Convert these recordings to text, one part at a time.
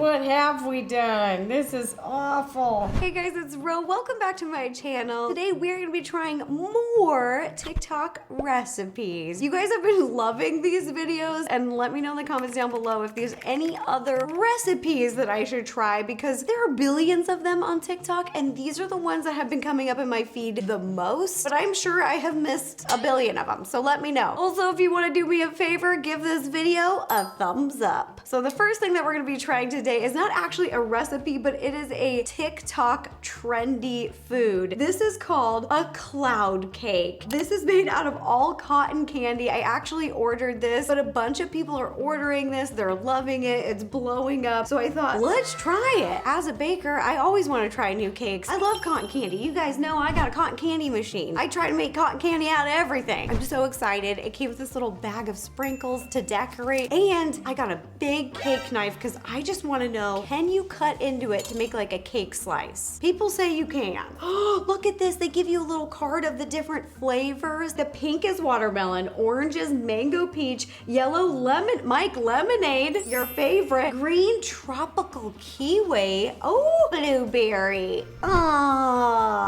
What have we done? This is awful. Hey guys, it's Ro. Welcome back to my channel. Today we're gonna be trying more TikTok recipes. You guys have been loving these videos, and let me know in the comments down below if there's any other recipes that I should try, because there are billions of them on TikTok and these are the ones that have been coming up in my feed the most, but I'm sure I have missed a billion of them, so let me know. Also, if you want to do me a favor, give this video a thumbs up. So the first thing that we're gonna be trying today is not actually a recipe, but it is a TikTok trendy food. This is called a cloud cake. This is made out of all cotton candy. I actually ordered this, but a bunch of people are ordering this. They're loving it. It's blowing up. So I thought, let's try it. As a baker, I always want to try new cakes. I love cotton candy. You guys know I got a cotton candy machine. I try to make cotton candy out of everything. I'm so excited. It came with this little bag of sprinkles to decorate, and I got a big cake knife because I just want to know, can you cut into it to make like a cake slice? People say you can. Oh, look at this. They give you a little card of the different flavors. The pink is watermelon, orange is mango peach, yellow lemon, Mike lemonade, your favorite, green tropical kiwi, oh, blueberry. Oh.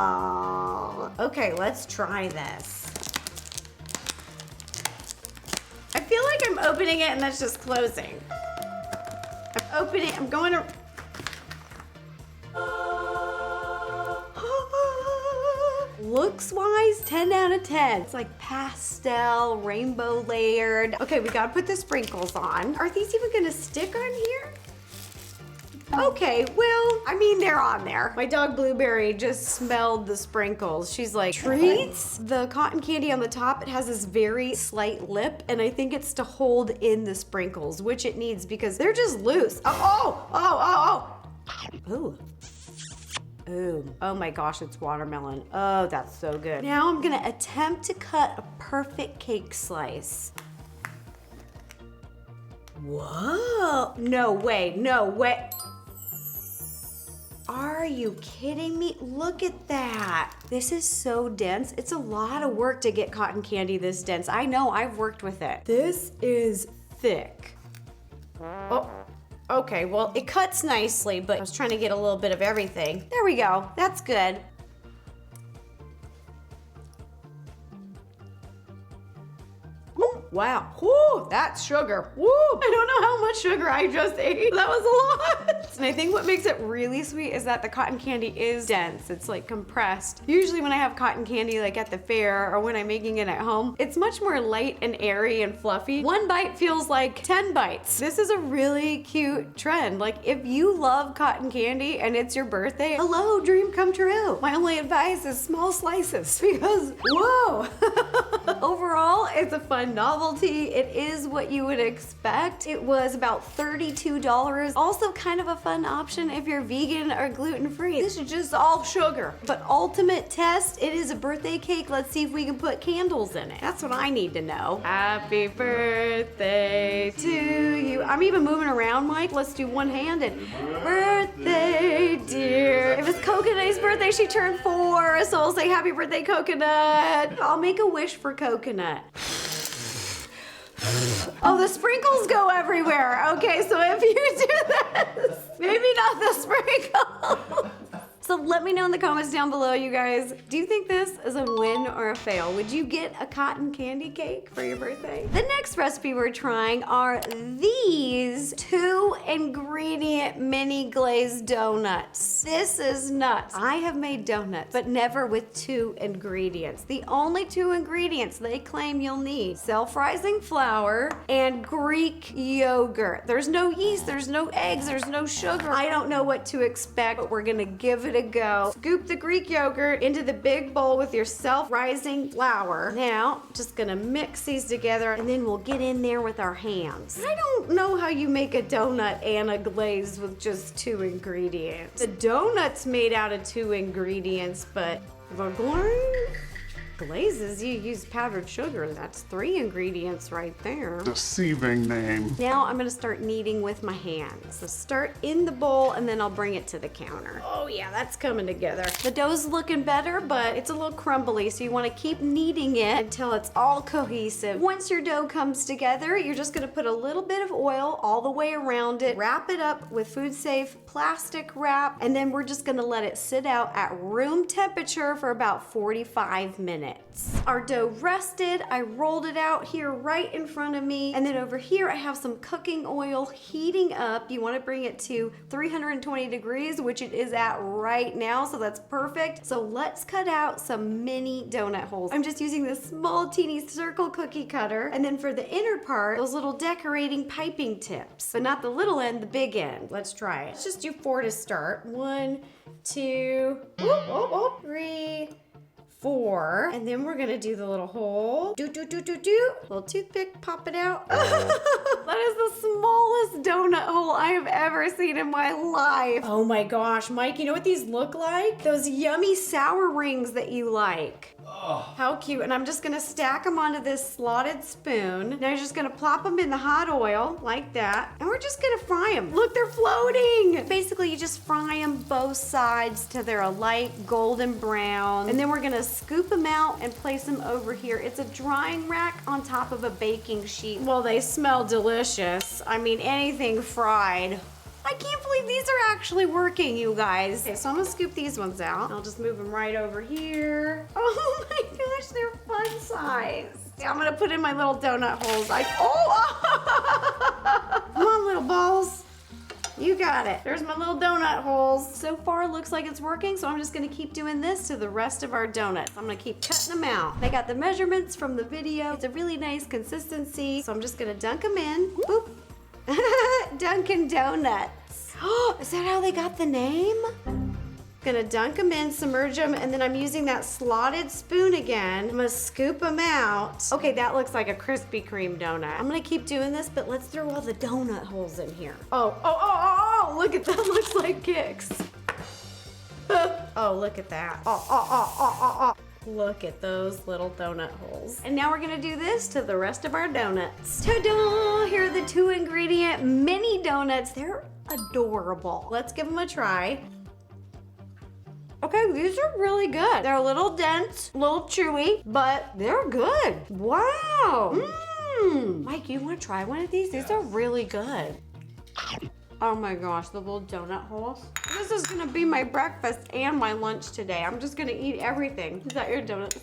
Okay, let's try this. I feel like I'm opening it and that's just closing. I'm opening, I'm going to... Looks wise, 10 out of 10. It's like pastel, rainbow layered. Okay, we gotta put the sprinkles on. Are these even gonna stick on here? Okay, well, I mean, they're on there. My dog Blueberry just smelled the sprinkles. She's like, treats? The cotton candy on the top, it has this very slight lip, and I think it's to hold in the sprinkles, which it needs because they're just loose. Oh. Ooh. Ooh, oh my gosh, it's watermelon. Oh, that's so good. Now I'm gonna attempt to cut a perfect cake slice. Whoa, no way, no way. Are you kidding me? Look at that. This is so dense. It's a lot of work to get cotton candy this dense. I know, I've worked with it. This is thick. Oh. Okay, well, it cuts nicely, but I was trying to get a little bit of everything. There we go. That's good. Wow, whoo, that's sugar. Woo, I don't know how much sugar I just ate. That was a lot. And I think what makes it really sweet is that the cotton candy is dense. It's like compressed. Usually when I have cotton candy like at the fair or when I'm making it at home, it's much more light and airy and fluffy. One bite feels like 10 bites. This is a really cute trend. Like if you love cotton candy and it's your birthday, hello, dream come true. My only advice is small slices because, whoa. Overall, it's a fun novelty. It is what you would expect. It was about $32. Also kind of a fun option if you're vegan or gluten-free. This is just all sugar. But ultimate test, it is a birthday cake. Let's see if we can put candles in it. That's what I need to know. Happy birthday to you. I'm even moving around, Mike. Let's do one-handed. Birthday, dear. It was Coconut's birthday. She turned 4, so I'll say happy birthday, Coconut. I'll make a wish for Coconut. Oh, the sprinkles go everywhere. Okay, so if you do this, maybe not the sprinkles. So let me know in the comments down below, you guys. Do you think this is a win or a fail? Would you get a cotton candy cake for your birthday? The next recipe we're trying are these 2-ingredient mini glazed donuts. This is nuts. I have made donuts, but never with 2 ingredients. The only 2 ingredients they claim you'll need: self-rising flour and Greek yogurt. There's no yeast, there's no eggs, there's no sugar. I don't know what to expect, but we're gonna give it a go. Scoop the Greek yogurt into the big bowl with your self-rising flour. Now, just gonna mix these together and then we'll get in there with our hands. I don't know how you make a donut and a glaze with just 2 ingredients. The donut's made out of 2 ingredients, but we're going Glazes, you use powdered sugar. That's 3 ingredients right there. Deceiving name. Now I'm gonna start kneading with my hands. So start in the bowl and then I'll bring it to the counter. Oh yeah, that's coming together. The dough's looking better, but it's a little crumbly, so you wanna keep kneading it until it's all cohesive. Once your dough comes together, you're just gonna put a little bit of oil all the way around it, wrap it up with food safe plastic wrap, and then we're just gonna let it sit out at room temperature for about 45 minutes. Our dough rested, I rolled it out here right in front of me, and then over here I have some cooking oil heating up. You wanna bring it to 320 degrees, which it is at right now, so that's perfect. So let's cut out some mini donut holes. I'm just using this small teeny circle cookie cutter, and then for the inner part, those little decorating piping tips, but not the little end, the big end. Let's try it. Let's just do 4 to start. 1, 2, 3, 4, and then we're gonna do the little hole. Little toothpick, pop it out. That is the smallest donut hole I have ever seen in my life. Oh my gosh, Mike, you know what these look like? Those yummy sour rings that you like. How cute. And I'm just gonna stack them onto this slotted spoon. Now you're just gonna plop them in the hot oil like that. And we're just gonna fry them. Look, they're floating. Basically, you just fry them both sides till they're a light golden brown. And then we're gonna scoop them out and place them over here. It's a drying rack on top of a baking sheet. Well, they smell delicious. I mean, anything fried. I can't believe these are actually working, you guys. Okay, so I'm gonna scoop these ones out. I'll just move them right over here. Oh my gosh, they're fun size. I'm gonna put in my little donut holes. Come on, little balls. You got it. There's my little donut holes. So far, it looks like it's working, so I'm just gonna keep doing this to the rest of our donuts. I'm gonna keep cutting them out. I got the measurements from the video. It's a really nice consistency, so I'm just gonna dunk them in. Boop. Dunkin' Donuts. Oh, is that how they got the name? Gonna dunk them in, submerge them, and then I'm using that slotted spoon again. I'm gonna scoop them out. Okay, that looks like a Krispy Kreme donut. I'm gonna keep doing this, but let's throw all the donut holes in here. Oh, look at that, looks like kicks. Oh, look at that. Oh. Look at those little donut holes. And now we're gonna do this to the rest of our donuts. Ta-da! Here are the 2 ingredient mini donuts. They're adorable. Let's give them a try. Okay, these are really good. They're a little dense, a little chewy, but they're good. Wow. Mike, you wanna try one of these? These are really good. Oh my gosh, the little donut holes. This is gonna be my breakfast and my lunch today. I'm just gonna eat everything. Is that your donut?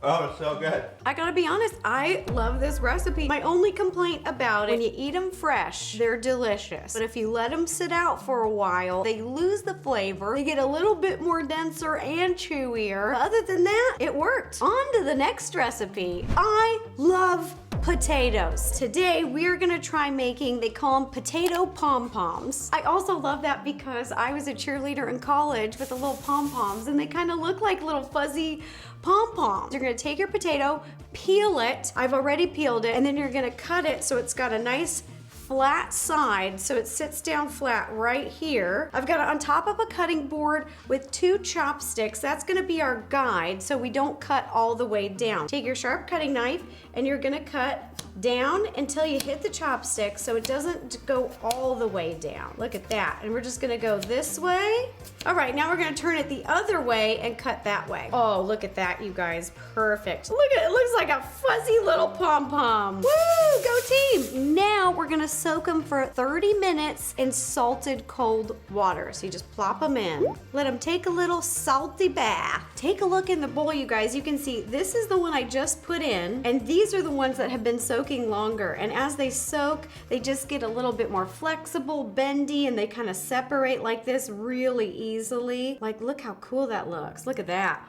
Oh, it's so good. I gotta be honest, I love this recipe. My only complaint about it, when you eat them fresh, they're delicious. But if you let them sit out for a while, they lose the flavor. They get a little bit more denser and chewier. But other than that, it worked. On to the next recipe. I love potatoes. Today we are gonna try making, they call them potato Pom Poms. I also love that because I was a cheerleader in college with the little pom poms, and they kind of look like little fuzzy pom poms. You're gonna take your potato, peel it. I've already peeled it, and then you're gonna cut it so it's got a nice flat side, so it sits down flat right here. I've got it on top of a cutting board with 2 chopsticks. That's gonna be our guide so we don't cut all the way down. Take your sharp cutting knife and you're gonna cut down until you hit the chopstick so it doesn't go all the way down. Look at that. And we're just gonna go this way. All right, now we're gonna turn it the other way and cut that way. Oh, look at that, you guys. Perfect. Look at it, it looks like a fuzzy little pom-pom. Woo, go team. Now we're gonna soak them for 30 minutes in salted cold water. So you just plop them in. Let them take a little salty bath. Take a look in the bowl, you guys. You can see this is the one I just put in, and these are the ones that have been soaking longer. And as they soak, they just get a little bit more flexible, bendy, and they kind of separate like this really easily. Like, look how cool that looks. Look at that.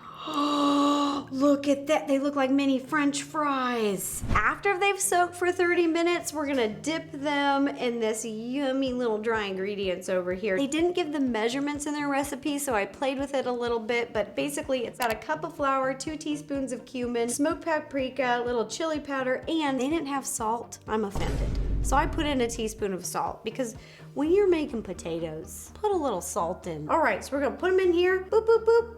Look at that. They look like mini French fries. After they've soaked for 30 minutes, we're gonna dip them in this yummy little dry ingredients over here. They didn't give the measurements in their recipe, so I played with it a little bit, but basically it's got a cup of flour, 2 teaspoons of cumin, smoked paprika, a little chili powder, and they didn't have salt. I'm offended. So I put in a teaspoon of salt because when you're making potatoes, put a little salt in. All right, so we're gonna put them in here. Boop, boop, boop.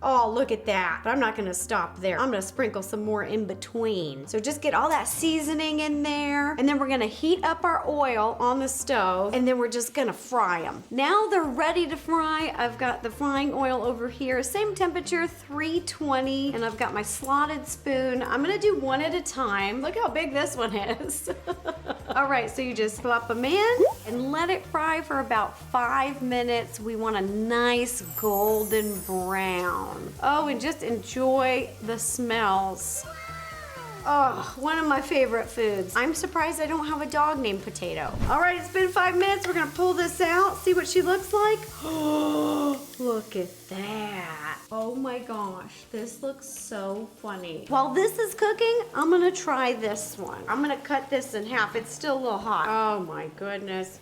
Oh, look at that. But I'm not gonna stop there. I'm gonna sprinkle some more in between. So just get all that seasoning in there, and then we're gonna heat up our oil on the stove, and then we're just gonna fry them. Now they're ready to fry. I've got the frying oil over here, same temperature, 320, and I've got my slotted spoon. I'm gonna do one at a time. Look how big this one is. All right, so you just plop them in and let it fry for about 5 minutes. We want a nice golden brown. Oh, and just enjoy the smells. Oh, one of my favorite foods. I'm surprised I don't have a dog named Potato. All right, it's been 5 minutes. We're gonna pull this out, see what she looks like. Oh, look at that. Oh my gosh, this looks so funny. While this is cooking, I'm gonna try this one. I'm gonna cut this in half. It's still a little hot. Oh my goodness.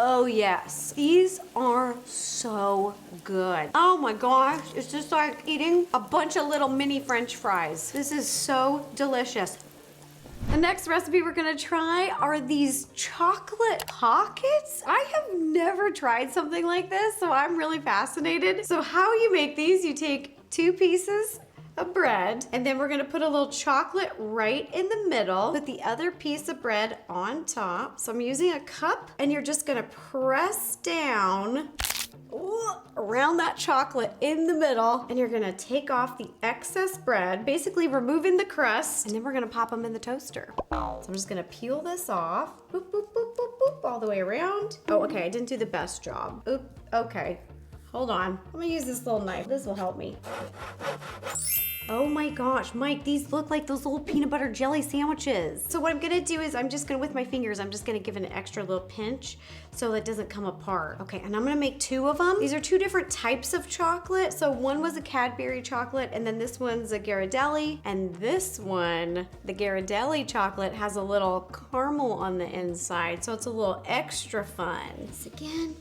Oh yes. These are so good. Oh my gosh, it's just like eating a bunch of little mini French fries. This is so delicious. The next recipe we're gonna try are these chocolate pockets. I have never tried something like this, so I'm really fascinated. So how you make these, you take 2 pieces of bread, and then we're gonna put a little chocolate right in the middle, put the other piece of bread on top. So I'm using a cup, and you're just gonna press down around that chocolate in the middle, and you're gonna take off the excess bread, basically removing the crust, and then we're gonna pop them in the toaster. So I'm just gonna peel this off, boop, boop, boop, boop, boop, all the way around. Oh, okay, I didn't do the best job. Oop, okay, hold on. I'm gonna use this little knife. This will help me. Oh my gosh, Mike, these look like those little peanut butter jelly sandwiches. So what I'm gonna do is I'm just gonna, with my fingers, I'm just gonna give it an extra little pinch so it doesn't come apart. Okay, and I'm gonna make 2 of them. These are 2 different types of chocolate. So one was a Cadbury chocolate, and then this one's a Ghirardelli. And this one, the Ghirardelli chocolate, has a little caramel on the inside, so it's a little extra fun. This again.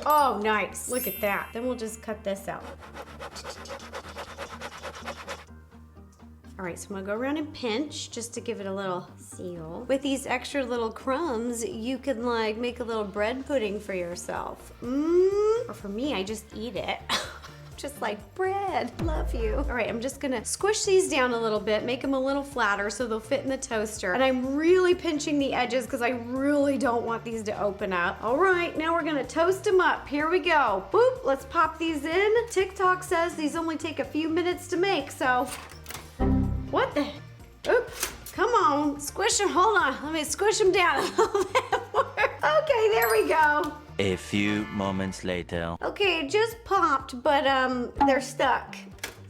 Oh, nice, look at that. Then we'll just cut this out. All right, so I'm gonna go around and pinch just to give it a little seal. With these extra little crumbs, you can like make a little bread pudding for yourself. Or for me, I just eat it. Just like bread, love you. All right, I'm just gonna squish these down a little bit, make them a little flatter so they'll fit in the toaster. And I'm really pinching the edges because I really don't want these to open up. All right, now we're gonna toast them up. Here we go. Boop, let's pop these in. TikTok says these only take a few minutes to make, so. What the? Oop, come on, squish them, hold on. Let me squish them down a little bit more. Okay, there we go. A few moments later. Okay, it just popped, but they're stuck.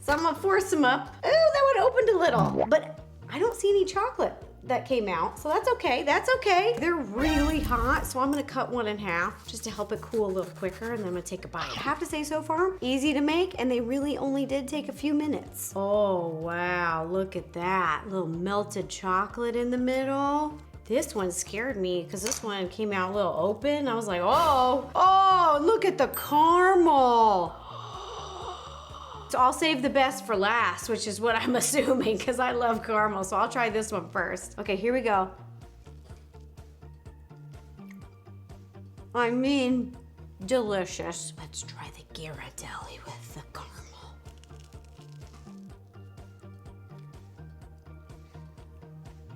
So I'm gonna force them up. Oh, that one opened a little, but I don't see any chocolate that came out, so that's okay, that's okay. They're really hot, so I'm gonna cut one in half just to help it cool a little quicker, and then I'm gonna take a bite. I have to say, so far, easy to make, and they really only did take a few minutes. Oh, wow, look at that. Little melted chocolate in the middle. This one scared me because this one came out a little open. I was like, oh, look at the caramel. So I'll save the best for last, which is what I'm assuming because I love caramel. So I'll try this one first. Okay, here we go. I mean, delicious. Let's try the Ghirardelli with the caramel.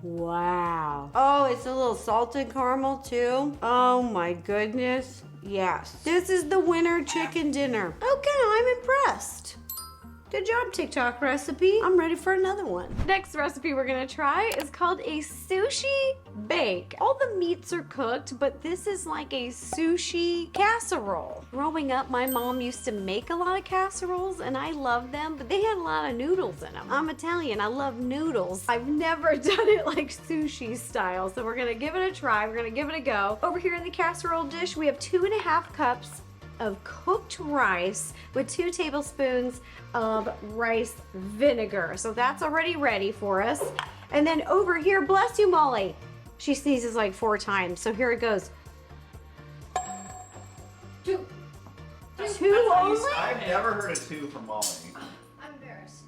Wow. Oh, it's a little salted caramel too. Oh my goodness. Yes. This is the winner chicken dinner. Okay, I'm impressed. Good job, TikTok recipe. I'm ready for another one. Next recipe we're gonna try is called a sushi bake. All the meats are cooked, but this is like a sushi casserole. Growing up, my mom used to make a lot of casseroles, and I loved them, but they had a lot of noodles in them. I'm Italian, I love noodles. I've never done it like sushi style, so we're gonna give it a try. We're gonna give it a go. Over here in the casserole dish, we have 2.5 cups of cooked rice with 2 tablespoons of rice vinegar. So that's already ready for us. And then over here, bless you, Molly. She sneezes like 4 times. So here it goes. 2 only? I've never heard of 2 from Molly. I'm embarrassed.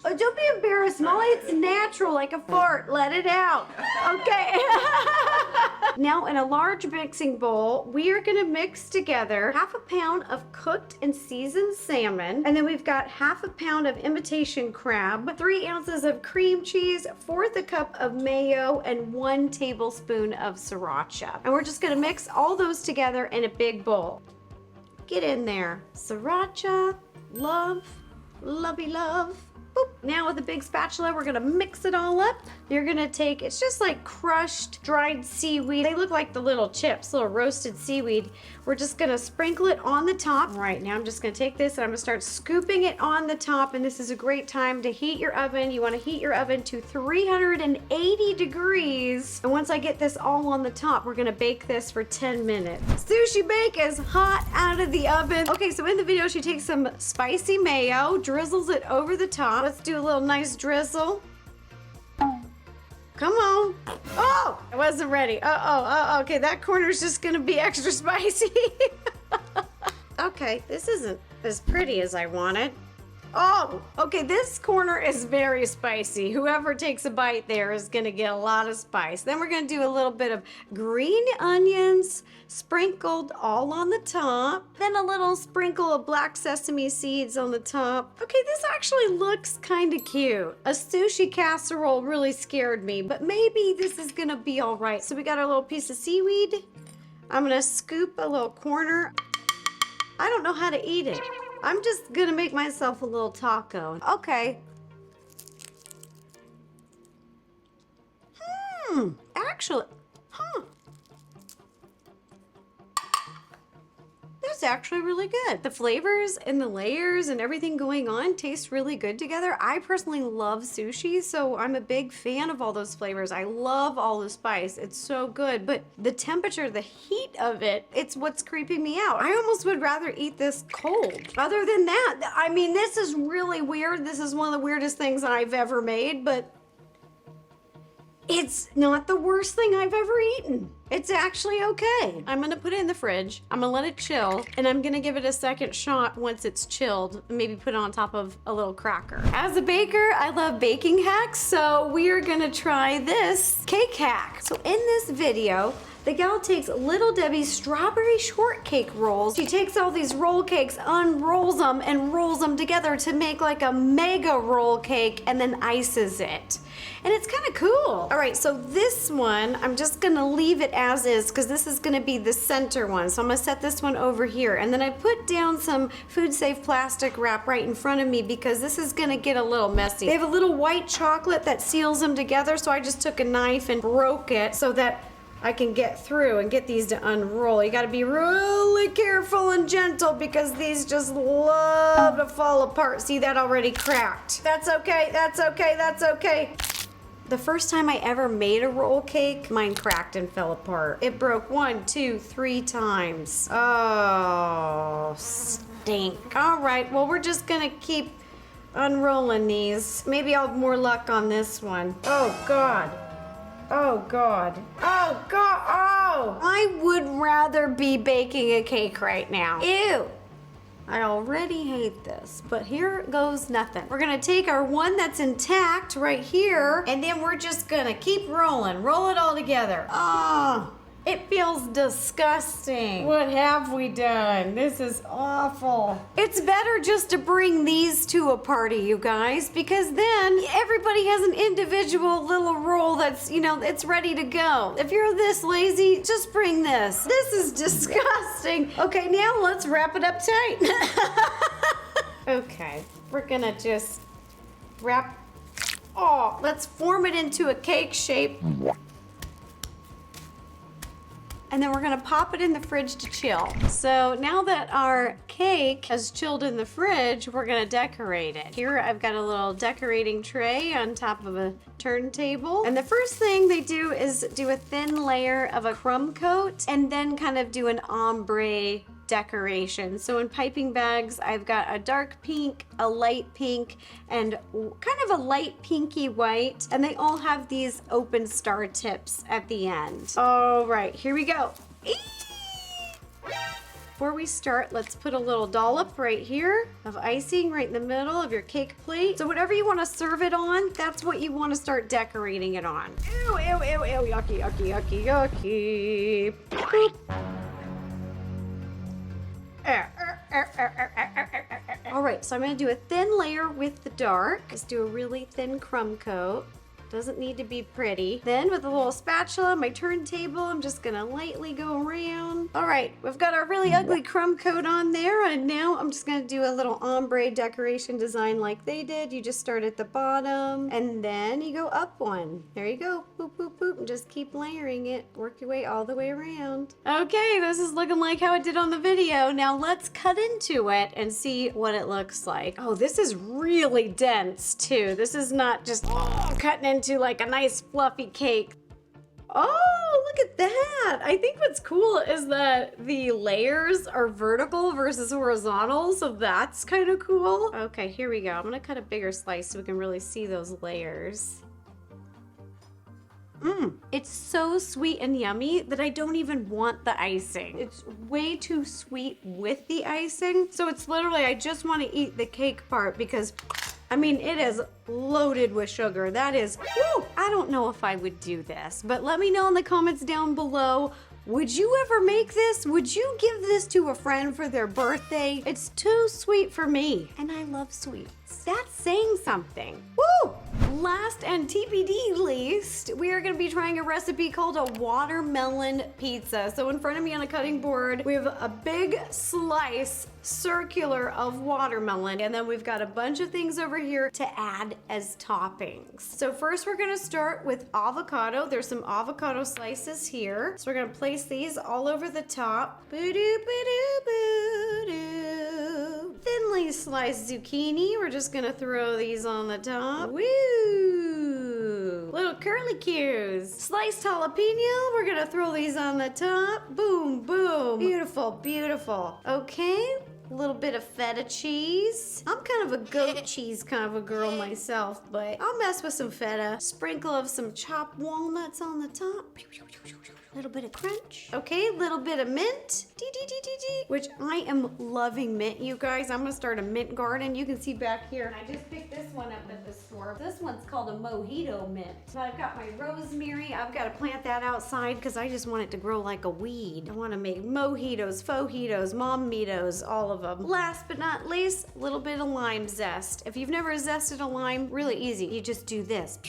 Oh, don't be embarrassed, Molly. It's natural, like a fart. Let it out. Okay. Now in a large mixing bowl, we are gonna mix together 1/2 pound of cooked and seasoned salmon, and then we've got 1/2 pound of imitation crab, 3 ounces of cream cheese, 1/4 cup of mayo, and 1 tablespoon of sriracha. And we're just gonna mix all those together in a big bowl. Get in there. Sriracha, love, lovey love. Boop. Now with a big spatula, we're gonna mix it all up. You're gonna take, it's just like crushed dried seaweed. They look like the little chips, little roasted seaweed. We're just gonna sprinkle it on the top. All right, now I'm just gonna take this and I'm gonna start scooping it on the top, and this is a great time to heat your oven. You wanna heat your oven to 380 degrees. And once I get this all on the top, we're gonna bake this for 10 minutes. Sushi Bake is hot out of the oven. Okay, so in the video, she takes some spicy mayo, drizzles it over the top. Let's do a little nice drizzle. Come on. Oh, I wasn't ready. Okay, that corner's just gonna be extra spicy. Okay, this isn't as pretty as I wanted. Oh, okay, this corner is very spicy. Whoever takes a bite there is gonna get a lot of spice. Then we're gonna do a little bit of green onions sprinkled all on the top. Then a little sprinkle of black sesame seeds on the top. Okay, this actually looks kind of cute. A sushi casserole really scared me, but maybe this is gonna be all right. So we got our little piece of seaweed. I'm gonna scoop a little corner. I don't know how to eat it. I'm just gonna make myself a little taco. Okay. Actually, That's actually really good. The flavors and the layers and everything going on taste really good together. I personally love sushi, so I'm a big fan of all those flavors. I love all the spice. It's so good, but the temperature, the heat of it, it's what's creeping me out. I almost would rather eat this cold. Other than that, I mean, this is really weird. This is one of the weirdest things I've ever made, but it's not the worst thing I've ever eaten. It's actually okay. I'm gonna put it in the fridge. I'm gonna let it chill, and I'm gonna give it a second shot once it's chilled. Maybe put it on top of a little cracker. As a baker, I love baking hacks, so we are gonna try this cake hack. So in this video, the gal takes Little Debbie's strawberry shortcake rolls. She takes all these roll cakes, unrolls them, and rolls them together to make like a mega roll cake, and then ices it. And it's kind of cool. All right, so this one, I'm just gonna leave it as is because this is gonna be the center one. So I'm gonna set this one over here. And then I put down some food safe plastic wrap right in front of me because this is gonna get a little messy. They have a little white chocolate that seals them together, so I just took a knife and broke it so that I can get through and get these to unroll. You gotta be really careful and gentle because these just love to fall apart. See, that already cracked. That's okay, that's okay, that's okay. The first time I ever made a roll cake, mine cracked and fell apart. It broke 1, 2, 3 times. Oh, stink. All right, well, we're just gonna keep unrolling these. Maybe I'll have more luck on this one. Oh, God. Oh, God. Oh, God. Oh! I would rather be baking a cake right now. Ew. I already hate this, but here goes nothing. We're gonna take our one that's intact right here, and then we're just gonna keep rolling. Roll it all together. Oh, it feels disgusting. What have we done? This is awful. It's better just to bring these to a party, you guys, because then everybody has an individual little roll that's, you know, it's ready to go. If you're this lazy, just bring this. This is disgusting. Okay, now let's wrap it up tight. Okay, we're gonna just wrap, let's form it into a cake shape. And then we're gonna pop it in the fridge to chill. So now that our cake has chilled in the fridge, we're gonna decorate it. Here I've got a little decorating tray on top of a turntable. And the first thing they do is do a thin layer of a crumb coat and then kind of do an ombre decoration. So in piping bags, I've got a dark pink, a light pink, and kind of a light pinky white, and they all have these open star tips at the end. All right, here we go. before we start, let's put a little dollop right here of icing right in the middle of your cake plate. So whatever you want to serve it on, that's what you want to start decorating it on. Ew, ew, ew, ew, yucky, yucky, yucky, yucky. Boop. All right, so I'm gonna do a thin layer with the dark. Just do a really thin crumb coat. Doesn't need to be pretty. Then with a little spatula, my turntable, I'm just gonna lightly go around. All right, we've got our really ugly crumb coat on there, and now I'm just gonna do a little ombre decoration design like they did. You just start at the bottom, and then you go up one. There you go, boop, boop, boop, and just keep layering it. Work your way all the way around. Okay, this is looking like how it did on the video. Now let's cut into it and see what it looks like. Oh, this is really dense too. This is not just cutting into like a nice fluffy cake. Oh, look at that. I think what's cool is that the layers are vertical versus horizontal, so that's kind of cool. Okay, here we go. I'm gonna cut a bigger slice so we can really see those layers. It's so sweet and yummy that I don't even want the icing. It's way too sweet with the icing. So it's literally, I just want to eat the cake part because I mean, it is loaded with sugar. That is, woo! I don't know if I would do this, but let me know in the comments down below. Would you ever make this? Would you give this to a friend for their birthday? It's too sweet for me, and I love sweets. That's saying something. Woo! Last and TBD least, we are gonna be trying a recipe called a watermelon pizza. So in front of me on a cutting board, we have a big slice, circular, of watermelon, and then we've got a bunch of things over here to add as toppings. So first we're gonna start with avocado. There's some avocado slices here. So we're gonna place these all over the top. Boo-doo-boo-doo-boo-doo. Thinly sliced zucchini. We're just gonna throw these on the top. Woo! Little curly cues. Sliced jalapeno. We're gonna throw these on the top. Boom, boom. Beautiful, beautiful. Okay. A little bit of feta cheese. I'm kind of a goat cheese kind of a girl myself, but I'll mess with some feta. Sprinkle of some chopped walnuts on the top. Little bit of crunch. Okay, little bit of mint. Which I am loving mint, you guys. I'm gonna start a mint garden. You can see back here. I just picked this one up at the store. This one's called a mojito mint. So I've got my rosemary. I've got to plant that outside because I just want it to grow like a weed. I want to make mojitos, fojitos, momitos, all of them. Last but not least, a little bit of lime zest. If you've never zested a lime, really easy. You just do this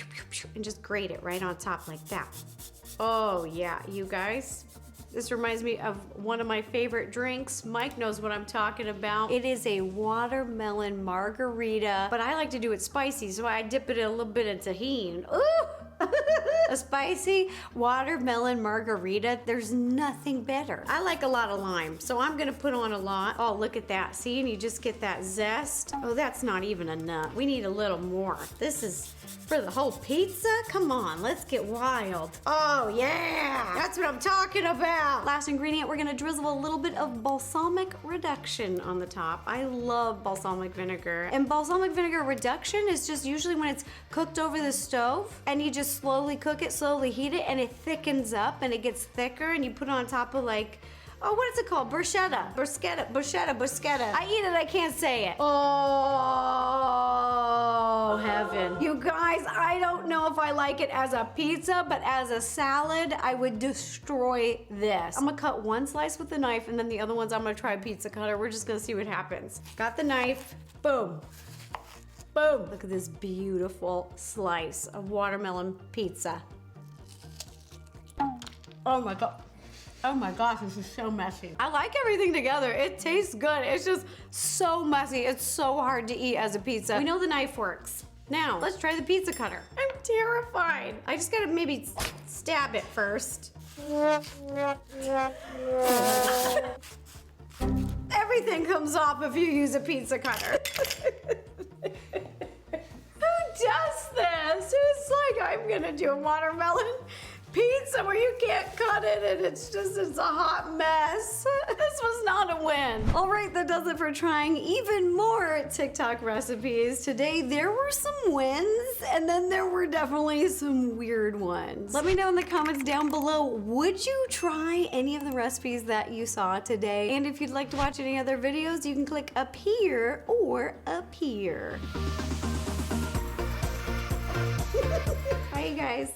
and just grate it right on top like that. Oh yeah, you guys. This reminds me of one of my favorite drinks. Mike knows what I'm talking about. It is a watermelon margarita, but I like to do it spicy, so I dip it in a little bit of tahini. Ooh! A spicy watermelon margarita, there's nothing better. I like a lot of lime, so I'm gonna put on a lot. Oh, look at that. See, and you just get that zest. Oh, that's not even enough. We need a little more. This is for the whole pizza? Come on, let's get wild. Oh, yeah, that's what I'm talking about. Last ingredient, we're gonna drizzle a little bit of balsamic reduction on the top. I love balsamic vinegar. And balsamic vinegar reduction is just usually when it's cooked over the stove, and you just slowly cook it, slowly heat it, and it thickens up and it gets thicker, and you put it on top of like, oh, what is it called? Bruschetta. I eat it, I can't say it. Oh, heaven. You guys, I don't know if I like it as a pizza, but as a salad, I would destroy this. I'm gonna cut one slice with the knife, and then the other ones I'm gonna try a pizza cutter. We're just gonna see what happens. Got the knife, boom. Boom. Look at this beautiful slice of watermelon pizza. Oh my God. Oh my gosh, this is so messy. I like everything together. It tastes good. It's just so messy. It's so hard to eat as a pizza. We know the knife works. Now, let's try the pizza cutter. I'm terrified. I just gotta maybe stab it first. Everything comes off if you use a pizza cutter. Who does this? Who's like, I'm gonna do a watermelon pizza where you can't cut it and it's a hot mess. This was not a a win. All right, that does it for trying even more TikTok recipes. Today, there were some wins, and then there were definitely some weird ones. Let me know in the comments down below, would you try any of the recipes that you saw today? And if you'd like to watch any other videos, you can click up here or up here. Bye, you guys.